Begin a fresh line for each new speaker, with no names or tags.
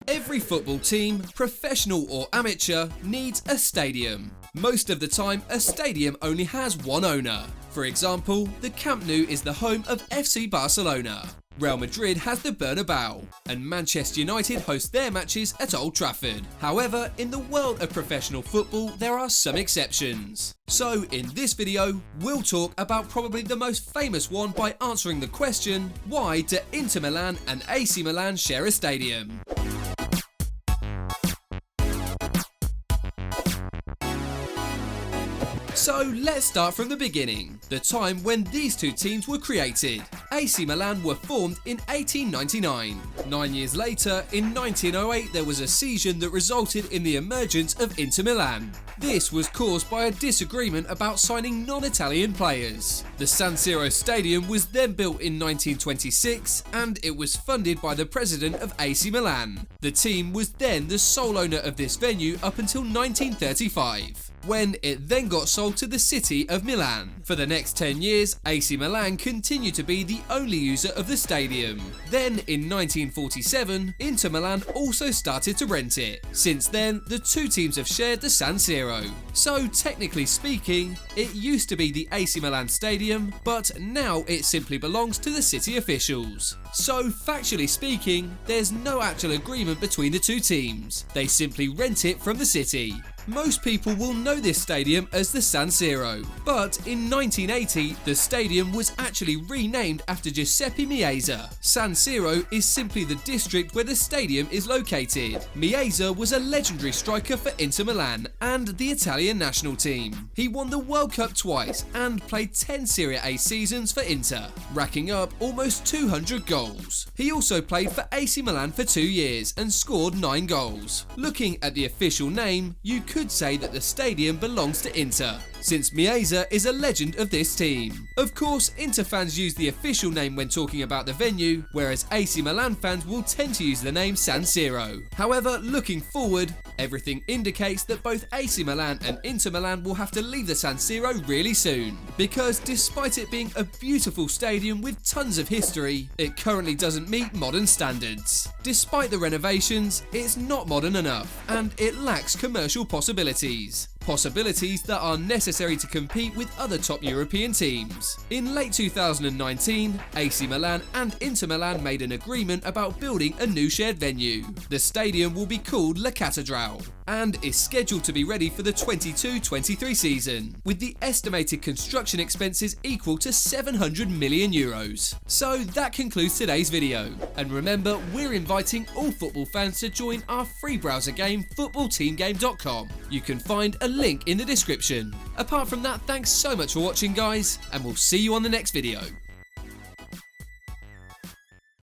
Every football team, professional or amateur, needs a stadium. Most of the time, a stadium only has one owner. For example, the Camp Nou is the home of FC Barcelona. Real Madrid has the Bernabeu, and Manchester United host their matches at Old Trafford. However, in the world of professional football, there are some exceptions. So in this video, we'll talk about probably the most famous one by answering the question, why do Inter Milan and AC Milan share a stadium? So let's start from the beginning, the time when these two teams were created. AC Milan were formed in 1899. 9 years later, in 1908, there was a season that resulted in the emergence of Inter Milan. This was caused by a disagreement about signing non-Italian players. The San Siro Stadium was then built in 1926 and it was funded by the president of AC Milan. The team was then the sole owner of this venue up until 1935, when it then got sold to the city of Milan. For the next 10 years, AC Milan continued to be the only user of the stadium. Then in 1947, Inter Milan also started to rent it. Since then, the two teams have shared the San Siro. So technically speaking, it used to be the AC Milan stadium, but now it simply belongs to the city officials. So factually speaking, there's no actual agreement between the two teams. They simply rent it from the city. Most people will know this stadium as the San Siro, but in 1980 the stadium was actually renamed after Giuseppe Meazza. San Siro is simply the district where the stadium is located. Meazza was a legendary striker for Inter Milan and the Italian national team. He won the World Cup twice and played 10 Serie A seasons for Inter, racking up almost 200 goals. He also played for AC Milan for 2 years and scored 9 goals. Looking at the official name, you could say that the stadium belongs to Inter, since Meazza is a legend of this team. Of course, Inter fans use the official name when talking about the venue, whereas AC Milan fans will tend to use the name San Siro. However, looking forward, everything indicates that both AC Milan and Inter Milan will have to leave the San Siro really soon, because despite it being a beautiful stadium with tons of history, it currently doesn't meet modern standards. Despite the renovations, it's not modern enough, and it lacks commercial possibilities that are necessary to compete with other top European teams. In late 2019, AC Milan and Inter Milan made an agreement about building a new shared venue. The stadium will be called La Cattedrale and is scheduled to be ready for the 22-23 season, with the estimated construction expenses equal to 700 million euros. So that concludes today's video, and remember, we're inviting all football fans to join our free browser game footballteamgame.com. You can find a link in the description. Apart from that, thanks so much for watching guys, and we'll see you on the next video.